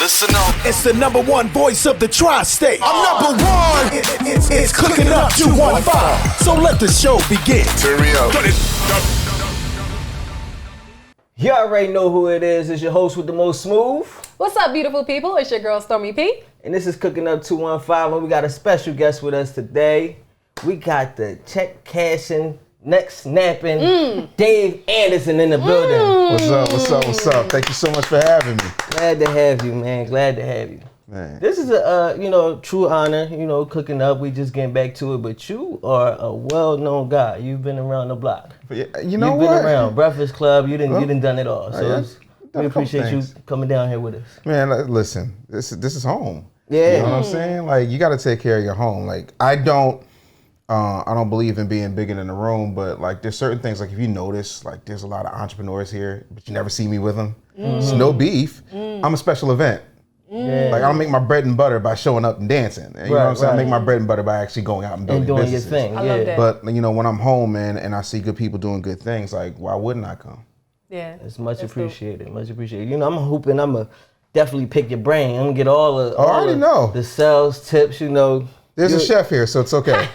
Listen up. It's the number one voice of the tri-state. I'm number one. It's Cooking Up 215. So let the show begin. Turn me up. You already know who it is. It's your host with the most smooth. What's up, beautiful people? It's your girl, Stormy P. And this is Cooking Up 215, and we got a special guest with us today. We got the check cashing, neck snapping, Dave Anderson in the building. What's up? Thank you so much for having me. Glad to have you, man. Glad to have you. Man. This is a true honor, Cooking Up. We just getting back to it, but you are a well-known guy. You've been around the block. But You've been around Breakfast Club. You didn't done it all. So yeah. we appreciate you coming down here with us. Man, listen, this is home. Yeah. You know what I'm saying? Like, you got to take care of your home. Like, I don't believe in being bigger than the room, but like, there's certain things, like if you notice, like there's a lot of entrepreneurs here, but you never see me with them. It's no beef. I'm a special event. Like, I don't make my bread and butter by showing up and dancing. You know what I'm saying? I make my bread and butter by actually going out and building doing businesses. your thing. I love that. But when I'm home, man, and I see good people doing good things, like, why wouldn't I come? Yeah. It's much appreciated. Much appreciated. I'm hooping. I'm a definitely pick your brain. I'm gonna get all the. I already know the sales tips. There's a chef here, so it's okay.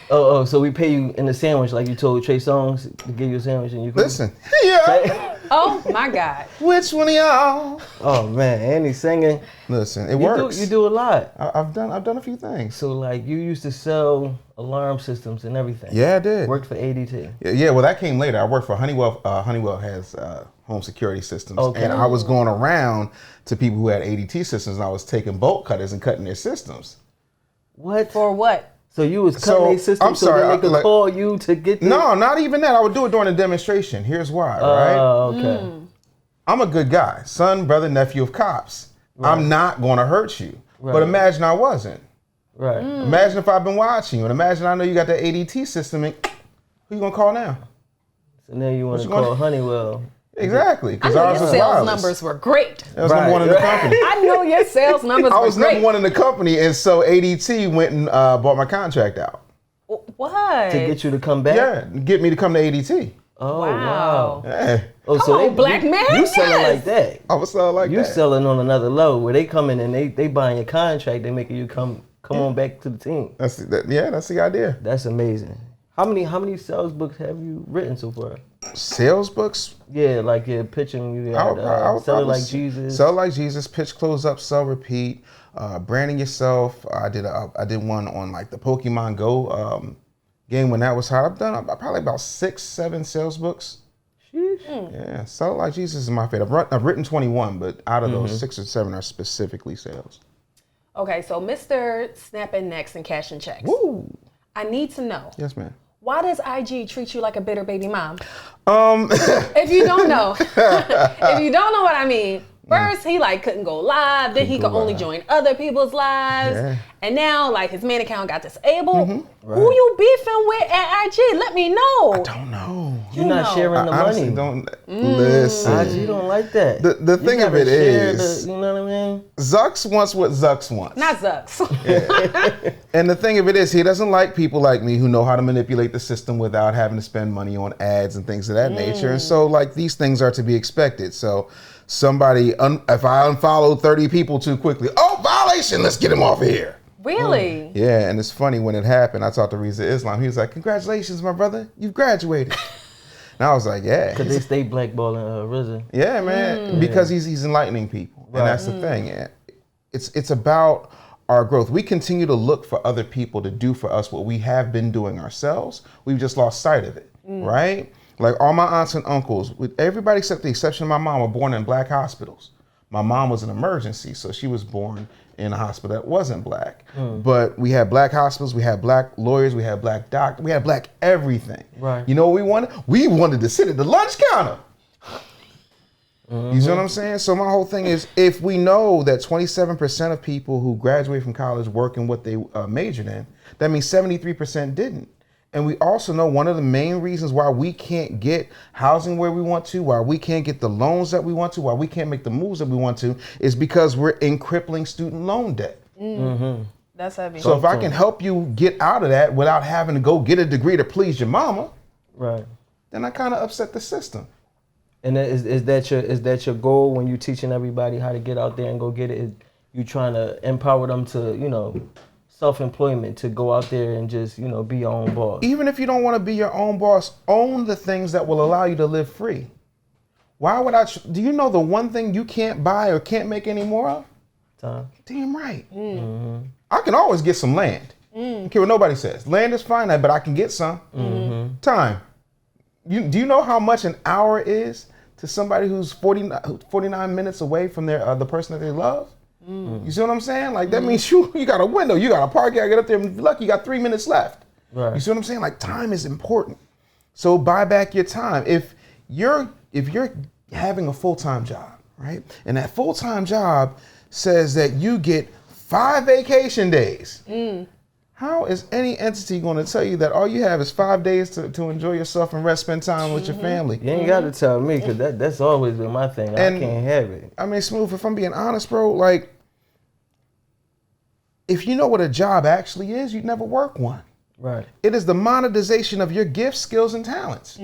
So we pay you in the sandwich, like you told Trey Songz to give you a sandwich, and you can Listen, yeah. Oh my God. Which one of y'all? Oh man, and he's singing. Listen, it works. You do a lot. I've done a few things. So like you used to sell alarm systems and everything. Yeah, I did. Worked for ADT. Yeah, well, that came later. I worked for Honeywell. Honeywell has home security systems, Okay. and I was going around to people who had ADT systems, and I was taking bolt cutters and cutting their systems. What? For what? So you was cutting their system I'm sorry, so that they could call you to get the... No, not even that. I would do it during a demonstration. Here's why, right? Oh, okay. I'm a good guy, son, brother, nephew of cops. Right. I'm not going to hurt you. Right. But imagine I wasn't. Right. Imagine if I've been watching you, and imagine I know you got the ADT system, and who you gonna call now? So now you want to call Honeywell. Exactly, I because know ours your was sales wireless. numbers were great. That was number one in the company. I know your sales numbers I were was great. number one in the company, and so ADT went and bought my contract out. What? To get you to come back? Yeah, get me to come to ADT. Oh, Wow. wow. Yeah. Oh, Come on, black man, You selling yes. like that. I was selling like You that. selling on another level where they come in and they buying your contract, they making you come on back to the team. That's the idea. That's amazing. How many sales books have you written so far? Sales books? Yeah, like you're pitching, you had Sell It Like Jesus. Sell It Like Jesus, pitch, close up, sell, repeat, branding yourself. I did one on like the Pokemon Go game when that was hot. I've done probably about 6-7 sales books. Yeah, Sell It Like Jesus is my favorite. I've written 21, but out of those 6 or 7 are specifically sales. Okay, so Mr. Snapping Necks and Cashing Checks. Woo! I need to know. Yes, ma'am. Why does IG treat you like a bitter baby mom? If you don't know, what I mean, first he couldn't go live, then he could only join other people's lives, and now his main account got disabled. Right. Who you beefing with at IG? Let me know. I don't know. You're not sharing the I honestly money. don't listen. IG don't like that. The thing of it is, you know what I mean? Zucks wants what Zucks wants. Not Zucks. And the thing of it is, he doesn't like people like me who know how to manipulate the system without having to spend money on ads and things of that nature. And so, these things are to be expected. So, if I unfollow 30 people too quickly, violation, let's get him off of here. Really? Yeah, and it's funny when it happened. I talked to Reza Islam. He was like, "Congratulations, my brother, you've graduated." And I was like, "Yeah." Because they stay blackballing RZA. Yeah, man. Because he's enlightening people, and that's the thing. It's about our growth. We continue to look for other people to do for us what we have been doing ourselves. We've just lost sight of it, right? Like all my aunts and uncles, with everybody except the exception of my mom, were born in black hospitals. My mom was an emergency, so she was born in a hospital that wasn't black. But we had black hospitals, we had black lawyers, we had black doctors, we had black everything. Right. You know what we wanted? We wanted to sit at the lunch counter. You see what I'm saying? So my whole thing is, if we know that 27% of people who graduate from college work in what they majored in, that means 73% didn't. And we also know one of the main reasons why we can't get housing where we want to, why we can't get the loans that we want to, why we can't make the moves that we want to, is because we're in crippling student loan debt. That's heavy. So if I can help you get out of that without having to go get a degree to please your mama, right, then I kind of upset the system. And is that your goal when you're teaching everybody how to get out there and go get it? Is you trying to empower them to, you know, self-employment, to go out there and just, you know, be your own boss? Even if you don't want to be your own boss, own the things that will allow you to live free. Why would I? Do you know the one thing you can't buy or can't make any more of? Time. Damn right. I can always get some land. I don't care what nobody says. Land is finite, but I can get some. Time. Do you know how much an hour is to somebody who's 49 minutes away from the person that they love? You see what I'm saying? Like, that means you got a window, you got a park, you gotta get up there, and if you're lucky, you got 3 minutes left. Right. You see what I'm saying? Like, time is important. So buy back your time. If you're having a full-time job, right? And that full-time job says that you get 5 vacation days. How is any entity going to tell you that all you have is 5 days to enjoy yourself and rest, spend time with your family? You ain't got to tell me, because that's always been my thing. I can't have it. I mean, Smooth, if I'm being honest, bro, like, if you know what a job actually is, you'd never work one. Right. It is the monetization of your gifts, skills, and talents.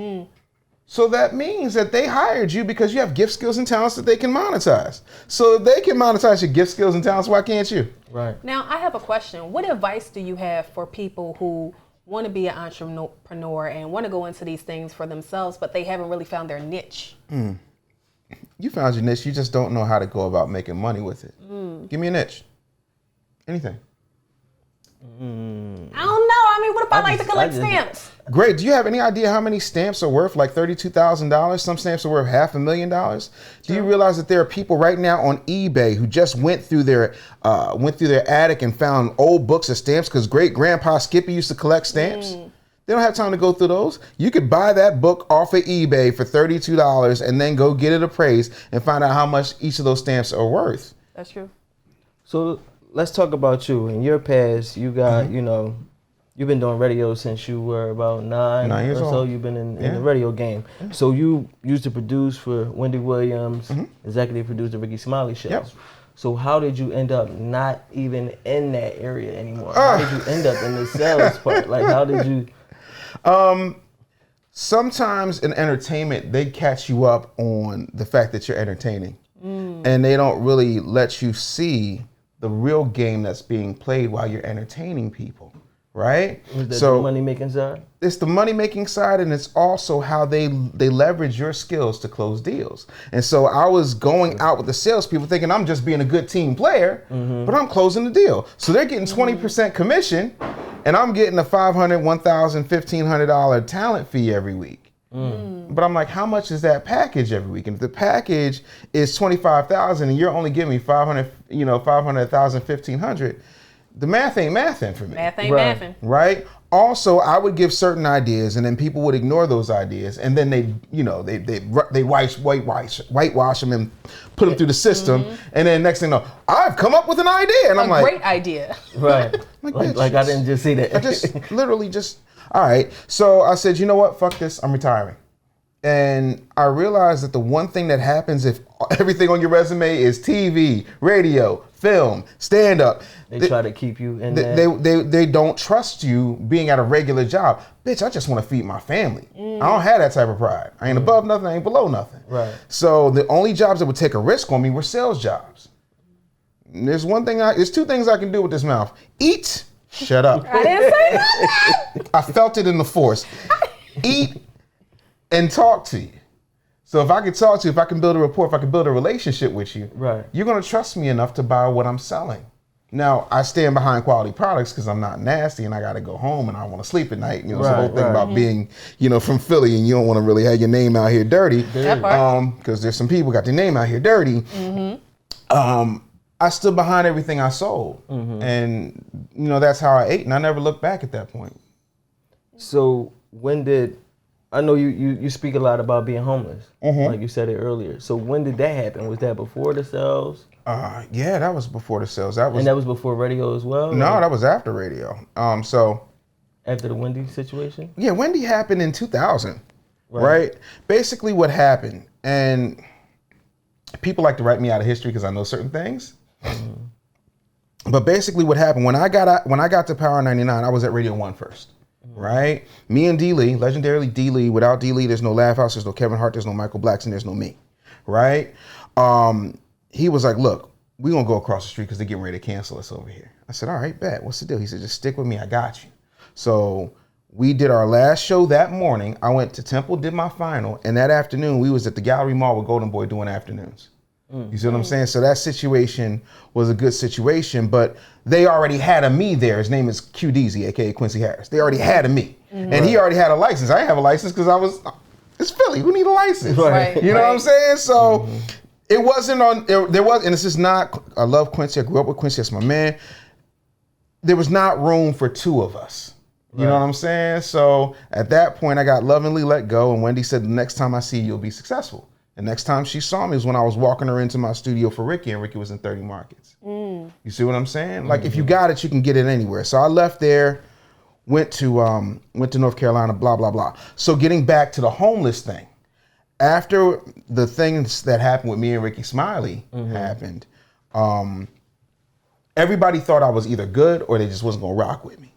So that means that they hired you because you have gift, skills, and talents that they can monetize. So if they can monetize your gift, skills, and talents, why can't you? Right. Now, I have a question. What advice do you have for people who want to be an entrepreneur and want to go into these things for themselves, but they haven't really found their niche? You found your niche. You just don't know how to go about making money with it. Give me a niche. Anything. I don't know. I mean, what if I like to collect stamps? Great. Do you have any idea how many stamps are worth? Like $32,000. Some stamps are worth $500,000. Do you realize that there are people right now on eBay who just went through their attic and found old books of stamps because great grandpa Skippy used to collect stamps? They don't have time to go through those. You could buy that book off of eBay for $32 and then go get it appraised and find out how much each of those stamps are worth. That's true. So let's talk about you. In your past, you got, you know, you've been doing radio since you were about 9 years or so. old. You've been in the radio game. So you used to produce for Wendy Williams, executive producer Ricky Smiley shows. Yep. So how did you end up not even in that area anymore? How did you end up in the sales part? Like, how did you? Sometimes in entertainment, they catch you up on the fact that you're entertaining. And they don't really let you see the real game that's being played while you're entertaining people, right? Is that the money-making side? It's the money-making side, and it's also how they leverage your skills to close deals. And so I was going out with the salespeople thinking I'm just being a good team player, but I'm closing the deal. So they're getting 20% commission, and I'm getting a $500, $1,000, $1,500 talent fee every week. But I'm like, how much is that package every week? And if the package is $25,000 and you're only giving me $500, $500,000, $1,500, the math ain't mathin' for me. Math ain't mathin'. Right? Also, I would give certain ideas, and then people would ignore those ideas, and then they whitewash them and put them through the system, and then next thing you know, I've come up with an idea, and I'm like, great idea. Right. like I didn't just see that. I just literally all right. So I said, you know what? Fuck this. I'm retiring. And I realized that the one thing that happens if everything on your resume is TV, radio, film, stand-up. They try to keep you in they don't trust you being at a regular job. Bitch, I just want to feed my family. I don't have that type of pride. I ain't above nothing. I ain't below nothing. Right. So the only jobs that would take a risk on me were sales jobs. And there's two things I can do with this mouth. Eat. Shut up. I didn't say nothing. I felt it in the force. Eat and talk to you. So if I can talk to you, if I can build a rapport, if I can build a relationship with you, right, you're going to trust me enough to buy what I'm selling. Now, I stand behind quality products because I'm not nasty and I got to go home and I want to sleep at night. You know, it's the whole thing about being, from Philly and you don't want to really have your name out here dirty. Because there's some people got their name out here dirty. I stood behind everything I sold. And, that's how I ate. And I never looked back at that point. So I know you speak a lot about being homeless, like you said it earlier. So when did that happen? Was that before the sales? Yeah, that was before the sales. And that was before radio as well? No, that was after radio. So after the Wendy situation? Yeah, Wendy happened in 2000, right? Basically what happened, and people like to write me out of history because I know certain things. But basically what happened, when I got to Power 99, I was at Radio 1 first. right? Me and D. Lee, legendarily D. Lee. Without D. Lee, there's no Laugh House, there's no Kevin Hart, there's no Michael Blackson, there's no me, right? He was like, look, we're going to go across the street because they're getting ready to cancel us over here. I said, all right, bet. What's the deal? He said, just stick with me. I got you. So we did our last show that morning. I went to Temple, did my final, and that afternoon we was at the Gallery Mall with Golden Boy doing afternoons. You see what I'm saying? So that situation was a good situation, but they already had a me there. His name is QDZ, aka Quincy Harris. They already had a me, and he already had a license. I didn't have a license because it's Philly. Who need a license? Right. You know what I'm saying? So it wasn't on. There was, and this is not. I love Quincy. I grew up with Quincy. That's my man. There was not room for two of us. You know what I'm saying? So at that point, I got lovingly let go, and Wendy said, "The next time I see you, you'll be successful." The next time she saw me was when I was walking her into my studio for Ricky, and Ricky was in 30 markets. You see what I'm saying? Like, if you got it, you can get it anywhere. So I left there, went to North Carolina, blah, blah, blah. So getting back to the homeless thing, after the things that happened with me and Ricky Smiley happened, everybody thought I was either good or they just wasn't gonna rock with me.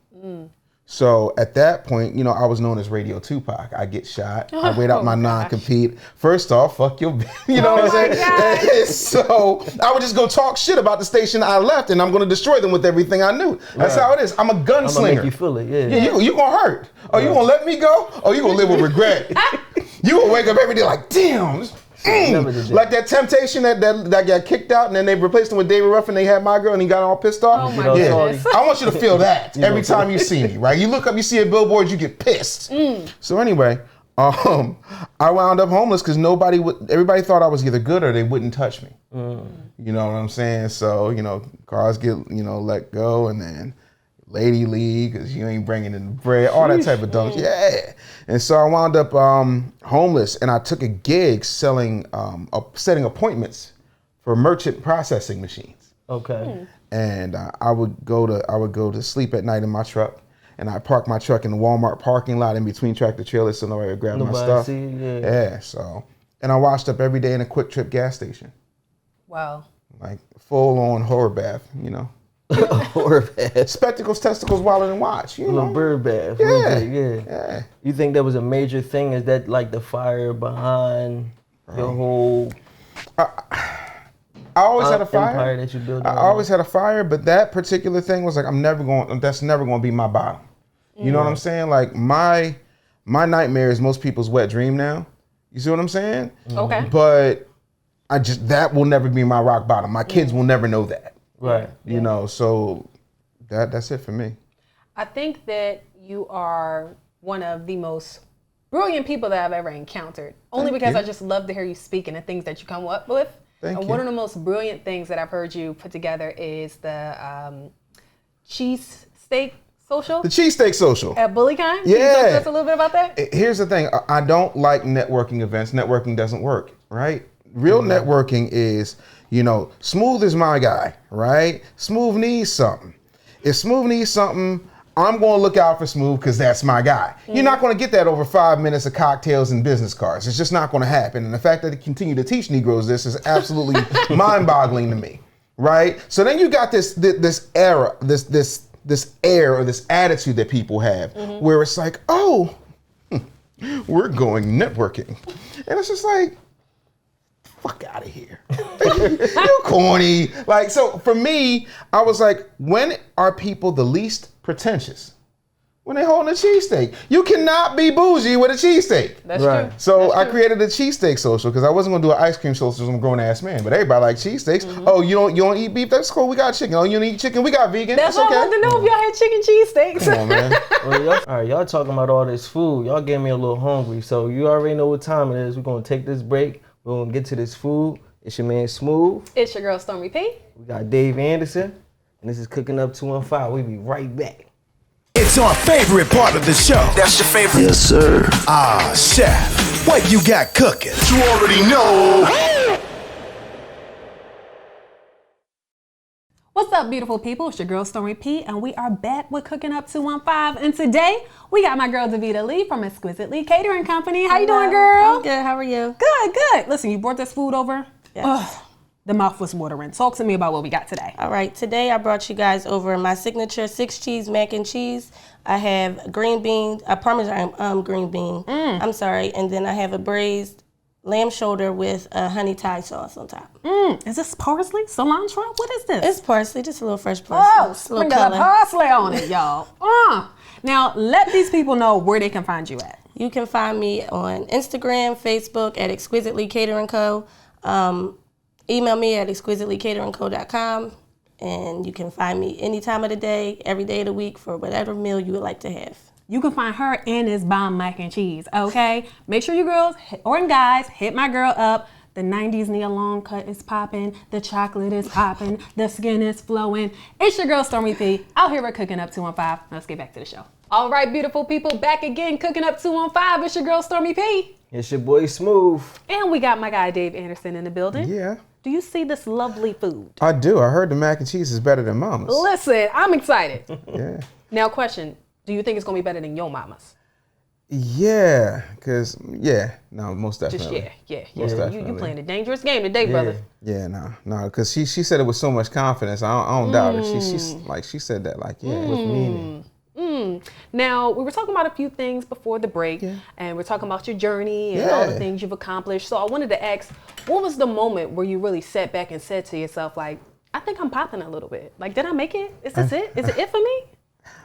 So at that point, you know, I was known as Radio Tupac. I get shot. I wait out my non-compete. First off, fuck your bitch. You know what I'm saying? So I would just go talk shit about the station I left, and I'm going to destroy them with everything I knew. That's how it is. I'm a gunslinger. I'm going to make you feel it, Yeah, you going to hurt. Oh, you going to let me go? Oh, you going to live with regret. You going to wake up every day like, damn. Like that Temptation that got kicked out, and then they replaced him with David Ruffin. They had my girl, and he got all pissed off. Oh my goodness. I want you to feel that every time you see me, right? You look up, you see a billboard, you get pissed. So anyway, I wound up homeless because everybody thought I was either good or they wouldn't touch me. You know what I'm saying? So, you know, cars get, let go, and then Lady League, because you ain't bringing in the bread, all that type of dumb shit. Yeah. And so I wound up homeless, and I took a gig setting appointments for merchant processing machines. Okay. And I would go to sleep at night in my truck, and I park my truck in the Walmart parking lot in between tractor trailers so nobody would grab my stuff. Yeah. So, and I washed up every day in a Quick Trip gas station. Wow. Like full on horror bath, Horror bath. Spectacles, testicles, wallet, and watch. Little bird bath. Yeah. You think that was a major thing? Is that like the fire behind your whole? I always had a fire. Empire that you built. I always had a fire, but that particular thing was like, that's never going to be my bottom. You know what I'm saying? Like my nightmare is most people's wet dream now. You see what I'm saying? Okay. But that will never be my rock bottom. My kids will never know that. Right. You know, so that's it for me. I think that you are one of the most brilliant people that I've ever encountered. Only because I just love to hear you speak and the things that you come up with. One of the most brilliant things that I've heard you put together is the Cheesesteak Social. The Cheesesteak Social. At BullyCon? Yeah. Can you talk to us a little bit about that? Here's the thing. I don't like networking events. Networking doesn't work, right? Real networking is, Smooth is my guy, right? Smooth needs something. If Smooth needs something, I'm going to look out for Smooth because that's my guy. You're not going to get that over 5 minutes of cocktails and business cards. It's just not going to happen. And the fact that they continue to teach Negroes this is absolutely mind-boggling to me, right? So then you got this air or this attitude that people have where it's like, oh, we're going networking. And it's just like, fuck out of here. You corny. Like, so for me, I was like, when are people the least pretentious? When they holding a cheesesteak. You cannot be bougie with a cheesesteak. That's true. So I created a Cheesesteak Social because I wasn't gonna do an ice cream social because I'm a grown ass man. But everybody like cheesesteaks. Oh, you don't eat beef? That's cool. We got chicken. Oh, you don't eat chicken? We got vegan. That's okay. I wanted to know if y'all had chicken cheesesteaks. Come on, man. All right, y'all talking about all this food. Y'all getting me a little hungry. So you already know what time it is. We're gonna take this break. We're gonna get to this food. It's your man Smooth. It's your girl Stormy P. We got Dave Anderson. And this is Cooking Up 215. We'll be right back. It's our favorite part of the show. That's your favorite? Yes, sir. Ah, chef, what you got cooking? You already know. What's up, beautiful people? It's your girl Stormy P, and we are back with Cooking Up 215. And today, we got my girl Davita Lee from Exquisitely Catering Company. How you doing, girl? I'm good. How are you? Good, good. Listen, you brought this food over. Yes. the mouth was watering. Talk to me about what we got today. All right, today I brought you guys over my signature 6-cheese mac and cheese. I have green bean, a Parmesan green bean. I'm sorry, and then I have a braised lamb shoulder with a honey Thai sauce on top. Is this parsley, cilantro? What is this? It's parsley, just a little fresh parsley. Oh, sprinkle the parsley on it, y'all. Now, let these people know where they can find you at. You can find me on Instagram, Facebook at Exquisitely Catering Co. Email me at exquisitelycateringco.com, and you can find me any time of the day, every day of the week for whatever meal you would like to have. You can find her and this bomb mac and cheese, okay? Make sure you girls or guys hit my girl up. The 90s neon cut is popping. The chocolate is popping. The skin is flowing. It's your girl, Stormy P, out here at Cooking Up 215. Let's get back to the show. All right, beautiful people, back again, Cooking Up 215. It's your girl, Stormy P. It's your boy Smooth. And we got my guy, Dave Anderson, in the building. Yeah. Do you see this lovely food? I do. I heard the mac and cheese is better than mama's. Listen, I'm excited. Yeah. Now, question. Do you think it's going to be better than your mama's? Yeah, because, no, most definitely. Just, Most You definitely. playing a dangerous game today, brother. Yeah, no, because she said it with so much confidence. I don't doubt her. She said that with meaning. Now, we were talking about a few things before the break, and we're talking about your journey and all the things you've accomplished. So I wanted to ask, what was the moment where you really sat back and said to yourself, like, I think I'm popping a little bit. Like, did I make it? Is this it? Is it it for me?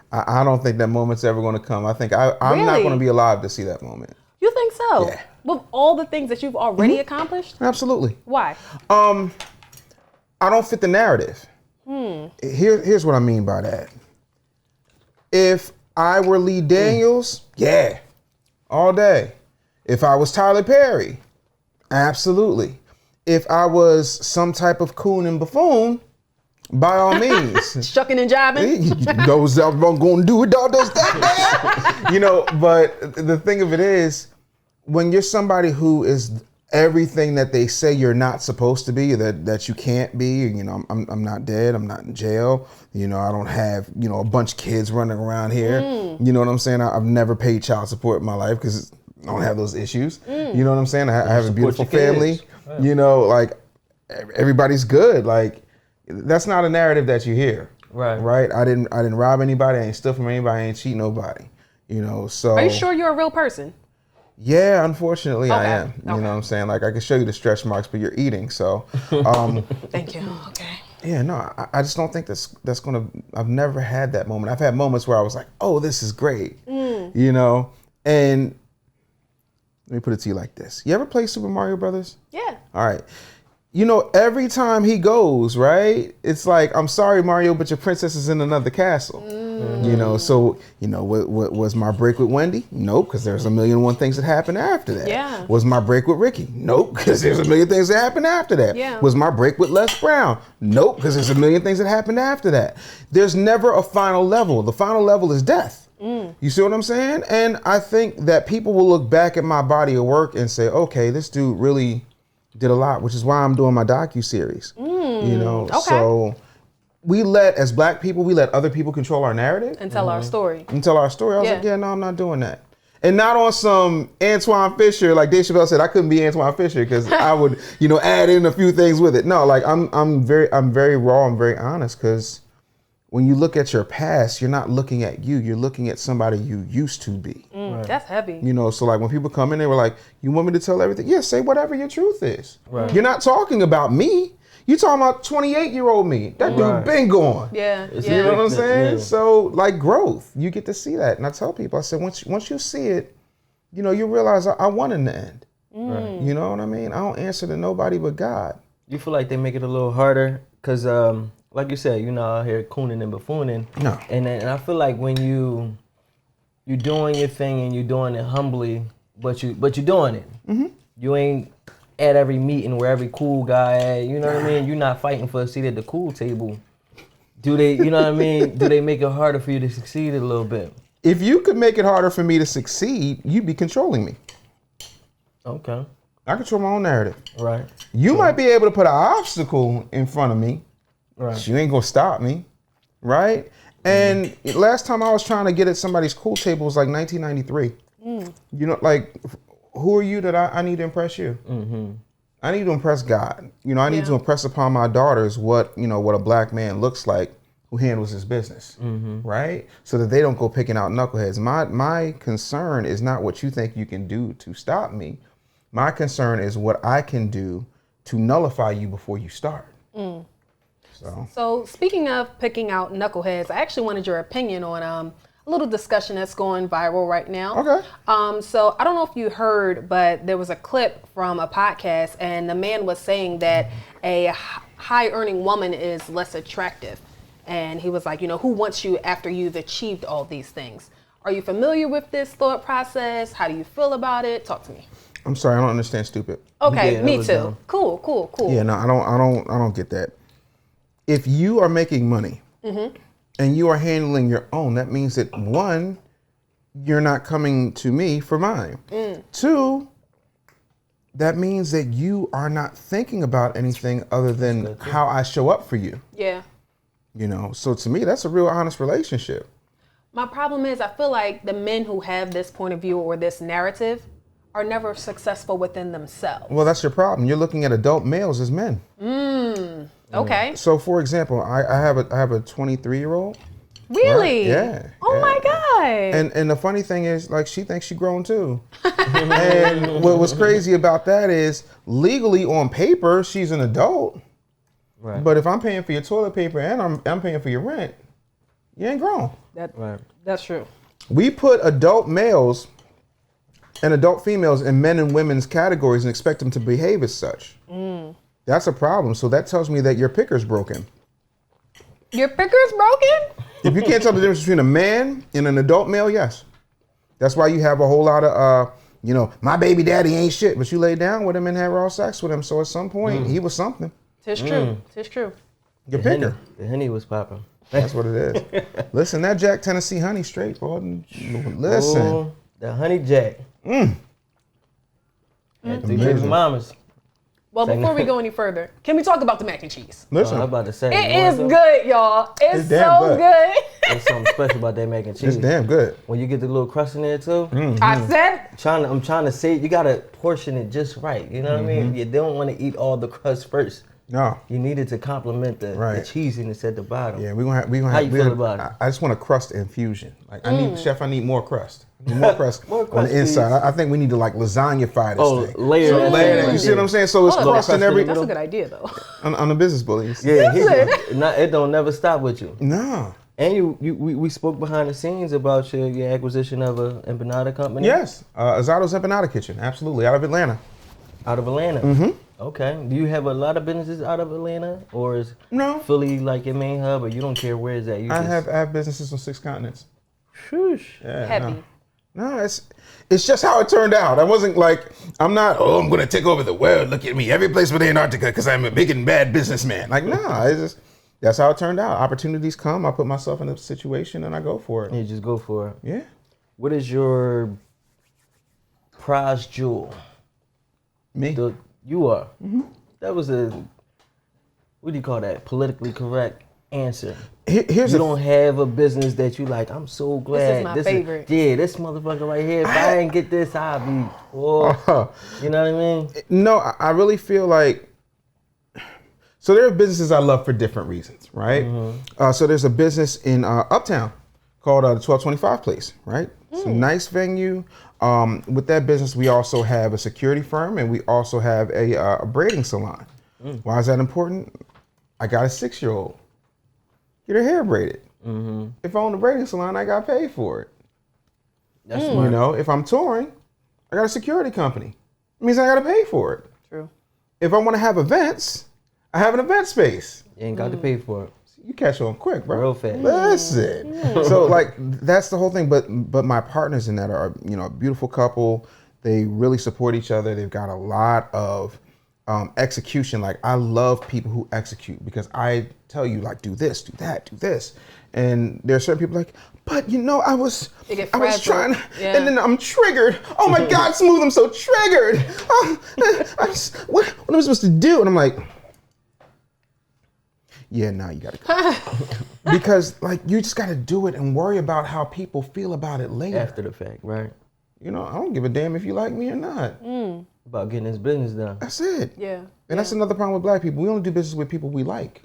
I don't think that moment's ever going to come. I think I'm not going to be alive to see that moment. You think so? Yeah. With all the things that you've already accomplished? Absolutely. Why? I don't fit the narrative. Here's what I mean by that. If I were Lee Daniels, all day. If I was Tyler Perry, absolutely. If I was some type of coon and buffoon, by all means. Shucking and jiving? Those that I'm going to do it, dog, does that. But the thing of it is, when you're somebody who is everything that they say you're not supposed to be, that you can't be, I'm not dead, I'm not in jail, I don't have, a bunch of kids running around here, you know what I'm saying? I've never paid child support in my life because I don't have those issues, you know what I'm saying? I have a beautiful family, like everybody's good, like that's not a narrative that you hear, right? I didn't rob anybody, I ain't steal from anybody, I ain't cheat nobody, so. Are you sure you're a real person? Yeah, unfortunately I am. Okay. You know what I'm saying? Like I can show you the stretch marks, but you're eating, so. Thank you, okay. Yeah, no, I just don't think that's gonna, I've never had that moment. I've had moments where I was like, oh, this is great, and let me put it to you like this. You ever play Super Mario Brothers? Yeah. All right. Every time he goes, right, it's like, I'm sorry, Mario, but your princess is in another castle. So, what was my break with Wendy? Nope, because there's a million and one things that happened after that. Yeah. Was my break with Ricky? Nope, because there's a million things that happened after that. Yeah. Was my break with Les Brown? Nope, because there's a million things that happened after that. There's never a final level. The final level is death. You see what I'm saying? And I think that people will look back at my body of work and say, okay, this dude really did a lot, which is why I'm doing my docu-series. Okay. So as black people, we let other people control our narrative. And tell our story. And tell our story. I was like, no, I'm not doing that. And not on some Antoine Fisher, like Dave Chappelle said, I couldn't be Antoine Fisher because I would, add in a few things with it. No, like I'm very raw and very honest, because when you look at your past, you're not looking at you. You're looking at somebody you used to be. That's heavy. So like when people come in, they were like, you want me to tell everything? Yeah, say whatever your truth is. Right. You're not talking about me. You're talking about 28-year-old me. That dude been gone. Yeah. You know what I'm saying? Yeah. So like growth, you get to see that. And I tell people, I said, once you see it, you realize I won in the end. Right. You know what I mean? I don't answer to nobody but God. You feel like they make it a little harder because, like you said, out here cooning and buffooning. No. And I feel like when you're doing your thing and you're doing it humbly, but you're doing it. Mm-hmm. You ain't at every meeting where every cool guy at. You know what I mean? You're not fighting for a seat at the cool table. Do they? You know what I mean? Do they make it harder for you to succeed a little bit? If you could make it harder for me to succeed, you'd be controlling me. Okay. I control my own narrative. Right. You might be able to put an obstacle in front of me. Right. But you ain't gonna stop me, right? And last time I was trying to get at somebody's cool table was like 1993. Like, who are you that I need to impress you? I need to impress God. You know, I need to impress upon my daughters what a black man looks like who handles his business, right? So that they don't go picking out knuckleheads. My concern is not what you think you can do to stop me. My concern is what I can do to nullify you before you start. So speaking of picking out knuckleheads, I actually wanted your opinion on a little discussion that's going viral right now. Okay. So I don't know if you heard, but there was a clip from a podcast, and the man was saying that a high-earning woman is less attractive. And he was like, you know, who wants you after you've achieved all these things? Are you familiar with this thought process? How do you feel about it? Talk to me. I'm sorry, I don't understand stupid. Okay, Yeah, me too. Cool. Yeah, no, I don't get that. If you are making money and you are handling your own, that means that one, you're not coming to me for mine. Two, that means that you are not thinking about anything other than how I show up for you. Yeah. You know, so to me, that's a real honest relationship. My problem is I feel like the men who have this point of view or this narrative are never successful within themselves. Well, that's your problem. You're looking at adult males as men. Okay. So, for example, I have a 23-year-old. Really? Right? Yeah. Oh my God. And the funny thing is, like, she thinks she's grown too. And what was crazy about that is, legally on paper, she's an adult. Right. But if I'm paying for your toilet paper and I'm paying for your rent, you ain't grown. That's true. We put adult males and adult females in men and women's categories and expect them to behave as such. That's a problem. So that tells me that your picker's broken. Your picker's broken? If you can't tell the difference between a man and an adult male, yes. That's why you have a whole lot of, my baby daddy ain't shit, but you lay down with him and had raw sex with him. So at some point, he was something. Tis true. Tis true. Your picker. The Henny was popping. That's what it is. Listen, that Jack Tennessee honey straight, boy. Listen. Oh, the Honey Jack. Had 3 baby mamas. Well, before we go any further, can we talk about the mac and cheese? Listen. I'm about to say. It is good, y'all. It's damn so good. good. There's something special about that mac and cheese. It's damn good. When you get the little crust in there too. I said, I'm trying to say, you gotta portion it just right. You know what I mean? You don't want to eat all the crust first. No. You need it to complement the cheesiness at the bottom. Yeah, we gonna have. How you feel about it? I just want a crust infusion. Like I need more crust. I need more crust More on crust, the inside. please. I think we need to like lasagna-fy this thing. Layer So it. layer that. You see what I'm saying? So it's crust in every that's a good idea, though. on the business bullies. Yeah, it don't never stop with you. No. And we spoke behind the scenes about your acquisition of a empanada company. Yes, Azato's Empanada Kitchen, absolutely, out of Atlanta. Out of Atlanta. Okay. Do you have a lot of businesses out of Atlanta, or is Philly like your main hub, or you don't care where it's at? I have businesses on 6 continents. Shoosh. Yeah, Heavy. No, it's just how it turned out. I wasn't like, I'm going to take over the world. Look at me, every place but Antarctica, because I'm a big and bad businessman. Like, no, that's how it turned out. Opportunities come, I put myself in a situation and I go for it. You just go for it. Yeah. What is your prize jewel? Me. You are. That was what do you call that? Politically correct answer. Here's you don't have a business that you like, I'm so glad. This is my favorite. This motherfucker right here, if I ain't get this, I'll be, you know what I mean? No, I really feel like, so there are businesses I love for different reasons, right? So there's a business in Uptown called the 1225 Place, right? It's a nice venue. With that business, we also have a security firm and we also have a braiding salon. Why is that important? I got a 6-year-old. Get her hair braided. If I own a braiding salon, I got paid for it. That's smart. You know, if I'm touring, I got a security company. It means I got to pay for it. True. If I want to have events, I have an event space. You ain't got to pay for it. You catch on quick, bro. Real fast. Listen. So like that's the whole thing. But my partners in that are a beautiful couple. They really support each other. They've got a lot of execution. Like I love people who execute because I tell you like do this, do that, do this. And there are certain people like, but I was trying, and then I'm triggered. Oh my God, Smooth, I'm so triggered. What am I supposed to do? And I'm like, yeah, now you gotta go. Because like you just gotta do it and worry about how people feel about it later. After the fact, right? I don't give a damn if you like me or not. About getting his business done. That's it. Yeah. And that's another problem with black people. We only do business with people we like.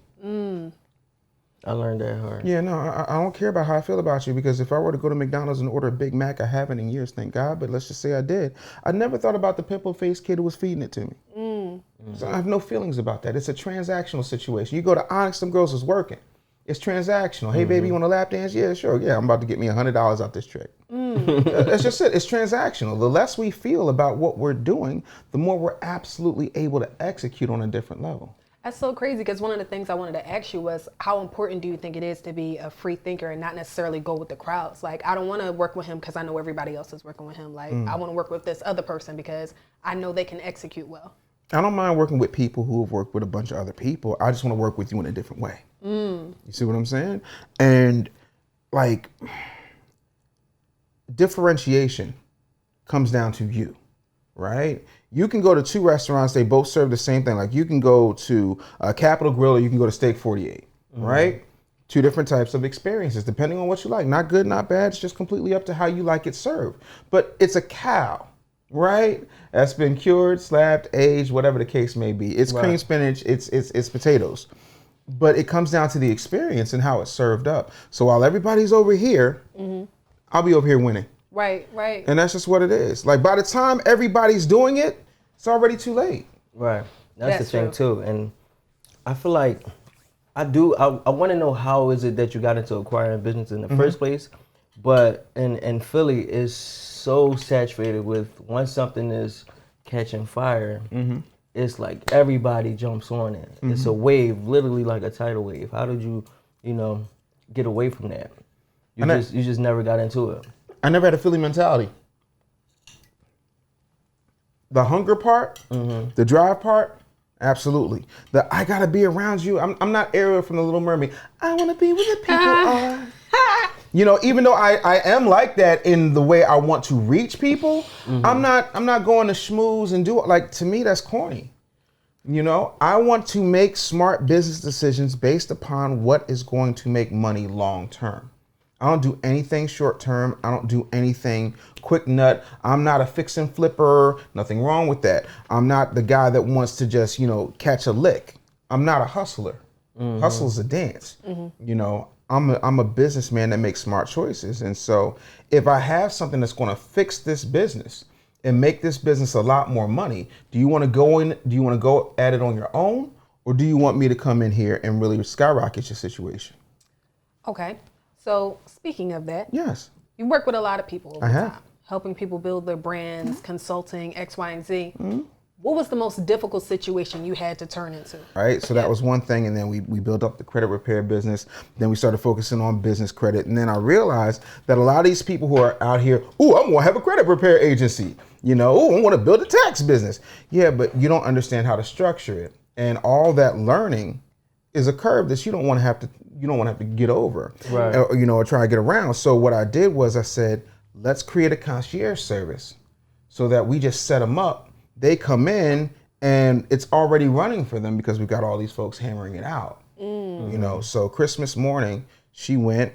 I learned that hard. Yeah, no, I don't care about how I feel about you, because if I were to go to McDonald's and order a Big Mac, I haven't in years, thank God, but let's just say I did. I never thought about the pimple-faced kid who was feeding it to me. So I have no feelings about that. It's a transactional situation. You go to Onyx, them girls is working. It's transactional. Hey, baby, you want a lap dance? Yeah, sure. Yeah, I'm about to get me $100 out this trick. That's just it. It's transactional. The less we feel about what we're doing, the more we're absolutely able to execute on a different level. That's so crazy, because one of the things I wanted to ask you was, how important do you think it is to be a free thinker and not necessarily go with the crowds? Like, I don't want to work with him because I know everybody else is working with him. Like, I want to work with this other person because I know they can execute well. I don't mind working with people who have worked with a bunch of other people. I just want to work with you in a different way. You see what I'm saying? And like, differentiation comes down to you, right? You can go to two restaurants, they both serve the same thing. Like, you can go to Capitol Grill or you can go to Steak 48, right? Two different types of experiences, depending on what you like. Not good, not bad. It's just completely up to how you like it served. But it's a cow, right? That's been cured, slapped, aged, whatever the case may be. It's cream spinach, it's potatoes. But it comes down to the experience and how it's served up. So while everybody's over here, I'll be over here winning. Right. And that's just what it is. Like, by the time everybody's doing it, it's already too late. Right. That's the thing true. too. And I feel like I want to know, how is it that you got into acquiring business in the first place? But in Philly, it's so saturated with, once something is catching fire, it's like everybody jumps on it. It's a wave, literally like a tidal wave. How did you get away from that? You just never got into it. I never had a Philly mentality. The hunger part, the drive part, absolutely. The I gotta be around you. I'm not Ariel from The Little Mermaid. I wanna be where the people are. You know, even though I am like that in the way I want to reach people, I'm not going to schmooze and do it. Like, to me, that's corny. You know, I want to make smart business decisions based upon what is going to make money long term. I don't do anything short term. I don't do anything quick nut. I'm not a fix and flipper. Nothing wrong with that. I'm not the guy that wants to just, catch a lick. I'm not a hustler. Hustle's a dance. You know, I'm a businessman that makes smart choices. And so if I have something that's going to fix this business and make this business a lot more money, do you want to go at it on your own? Or do you want me to come in here and really skyrocket your situation? Okay. So speaking of that, yes, you work with a lot of people over I have. time, helping people build their brands, consulting, X, Y, and Z. What was the most difficult situation you had to turn into? Right. So that was one thing. And then we built up the credit repair business. Then we started focusing on business credit. And then I realized that a lot of these people who are out here, I'm going to have a credit repair agency. I want to build a tax business. Yeah, but you don't understand how to structure it. And all that learning is a curve that you don't want to have to get over, right? Or try to get around. So what I did was I said, let's create a concierge service so that we just set them up. They come in and it's already running for them because we've got all these folks hammering it out. So Christmas morning, she went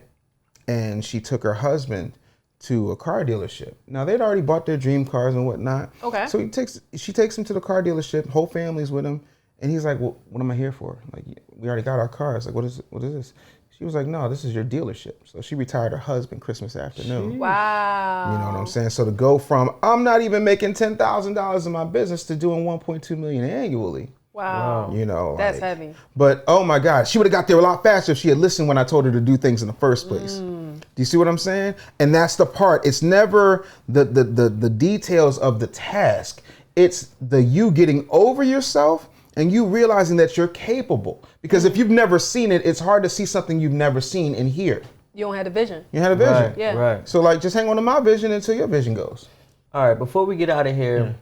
and she took her husband to a car dealership. Now they'd already bought their dream cars and whatnot. Okay. So she takes him to the car dealership, whole family's with him. And he's like, well, what am I here for? Like, we already got our cars. Like, what is this? She was like, no, this is your dealership. So she retired her husband Christmas afternoon. Wow. You know what I'm saying? So to go from, I'm not even making $10,000 in my business to doing $1.2 million annually. Wow. That's heavy. But oh my God, she would have got there a lot faster if she had listened when I told her to do things in the first place. Do you see what I'm saying? And that's the part. It's never the details of the task. It's the you getting over yourself and you realizing that you're capable. Because if you've never seen it, it's hard to see something you've never seen and hear. You don't have a vision. You had a vision. Right, yeah. Right. So just hang on to my vision until your vision goes. All right, before we get out of here,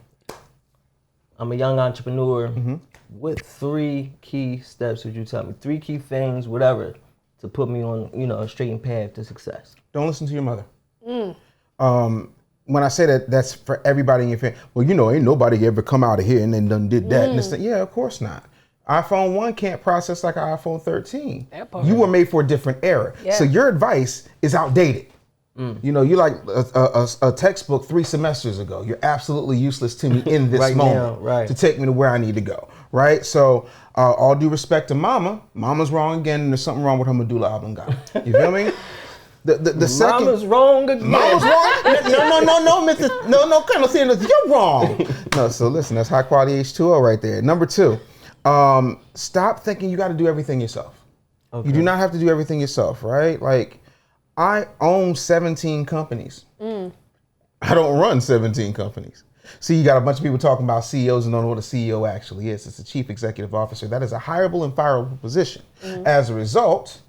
I'm a young entrepreneur. What 3 key steps would you tell me? 3 key things, whatever, to put me on, a straight path to success? Don't listen to your mother. When I say that, that's for everybody in your family. Well, ain't nobody ever come out of here and then done did that. And it's yeah, of course not. iPhone 1 can't process like an iPhone 13. You were made for a different era. Yeah. So your advice is outdated. You know, you like a textbook 3 semesters ago. You're absolutely useless to me in this Right moment now, to take me to where I need to go, right? So all due respect to Mama, Mama's wrong again, and there's something wrong with her medulla oblongata. You feel me? The second, Mama's wrong again. Mama's wrong. No, Colonel Sanders, you're wrong. No, so listen, that's high quality H2O right there. Number 2, stop thinking you got to do everything yourself. Okay. You do not have to do everything yourself, right? Like, I own 17 companies. I don't run 17 companies. See, you got a bunch of people talking about CEOs and don't know what a CEO actually is. It's a chief executive officer. That is a hireable and fireable position. As a result,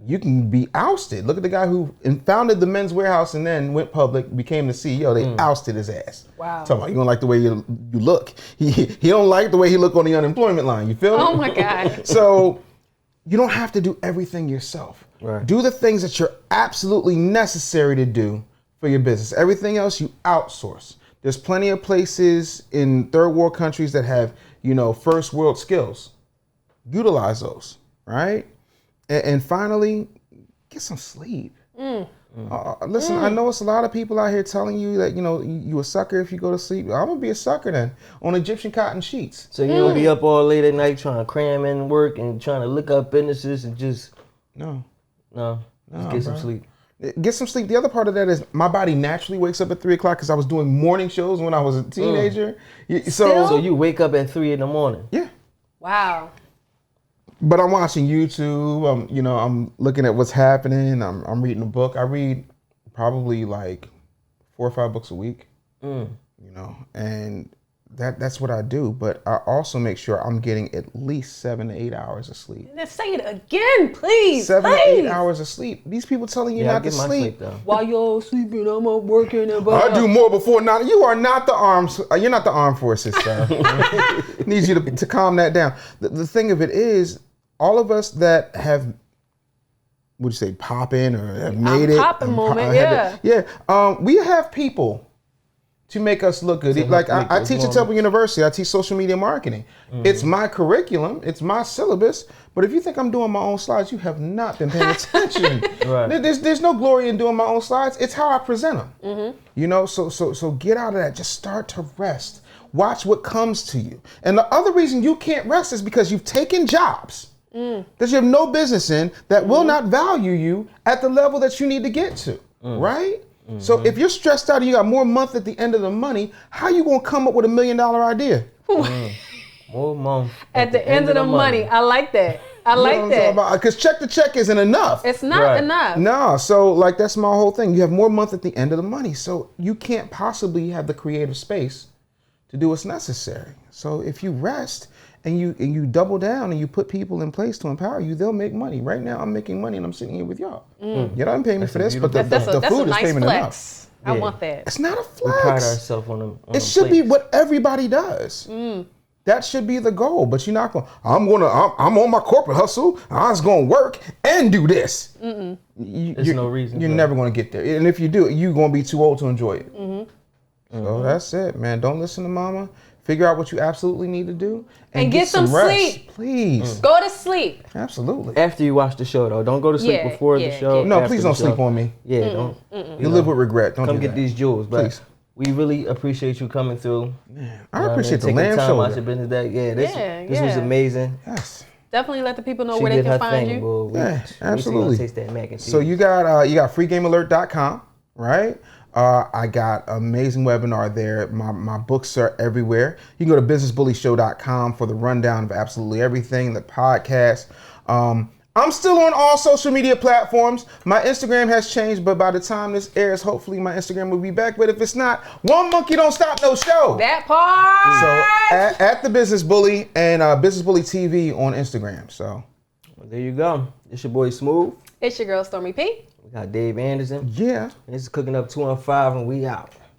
you can be ousted. Look at the guy who founded the Men's Warehouse and then went public, became the CEO. They ousted his ass. Wow. Talking about, you don't like the way you look. He don't like the way he look on the unemployment line. You feel me? Oh my God. So you don't have to do everything yourself. Right. Do the things that you're absolutely necessary to do for your business. Everything else you outsource. There's plenty of places in third world countries that have, you know, first world skills. Utilize those, right? And finally, get some sleep. Listen, I know it's a lot of people out here telling you that, you know, you a sucker if you go to sleep. I'm gonna be a sucker then on Egyptian cotton sheets. So you don't be up all late at night trying to cram in work and trying to look up businesses and just just get some sleep. Get some sleep. The other part of that is my body naturally wakes up at 3 o'clock because I was doing morning shows when I was a teenager. So you wake up at 3 in the morning. Yeah. Wow. But I'm watching YouTube. I'm looking at what's happening. I'm reading a book. I read probably like 4 or 5 books a week. You know, and that's what I do. But I also make sure I'm getting at least 7 to 8 hours of sleep. Let's say it again, please. 7 to 8 hours of sleep. These people telling you not to sleep. While you're sleeping, I'm up working. I do more before 9. You are not the arms. You're not the armed forces, sir. Need you to calm that down. The thing of it is, all of us that have, would you say, popping or have made it? Popping moment, we have people to make us look good. Like I teach at Temple University. I teach social media marketing. It's my curriculum. It's my syllabus. But if you think I'm doing my own slides, you have not been paying attention. Right. There's no glory in doing my own slides. It's how I present them. You know, so get out of that. Just start to rest. Watch what comes to you. And the other reason you can't rest is because you've taken jobs that you have no business in that will not value you at the level that you need to get to, right? So if you're stressed out and you got more month at the end of the money, how you gonna come up with $1 million idea? More month at the end of the money. I like that. I like that. Because check to check isn't enough. It's not enough. No, so like that's my whole thing. You have more month at the end of the money. So you can't possibly have the creative space to do what's necessary. So if you rest and you double down and you put people in place to empower you, they'll make money. Right now I'm making money and I'm sitting here with y'all. You don't pay me for this, but the food is paying enough. I want that. It's not a flex. We pride ourselves on them. It should be what everybody does. That should be the goal. But you're not going, I'm on my corporate hustle. I'm just going to work and do this. There's no reason. You're never going to get there. And if you do, you're going to be too old to enjoy it. So that's it, man. Don't listen to mama. Figure out what you absolutely need to do. And get some sleep. Please. Go to sleep. Absolutely. After you watch the show, though. Don't go to sleep before the show. No, please don't sleep on me. Yeah, don't. You live with regret. Don't come do get that. these jewels. But please. We really appreciate you coming through. Man, I appreciate the lamb show. shoulder. This was amazing. Yes. Definitely let the people know where they can find you. Absolutely. Taste that mac and cheese. So you got freegamealert.com, right? I got amazing webinar there. My books are everywhere. You can go to businessbullyshow.com for the rundown of absolutely everything, the podcast. I'm still on all social media platforms. My Instagram has changed, but by the time this airs, hopefully my Instagram will be back. But if it's not, one monkey don't stop no show. That part. So at the Business Bully and Business Bully TV on Instagram. So there you go. It's your boy Smooth. It's your girl Stormy P. We got Dave Anderson. Yeah. This is Cooking Up 215 and we out.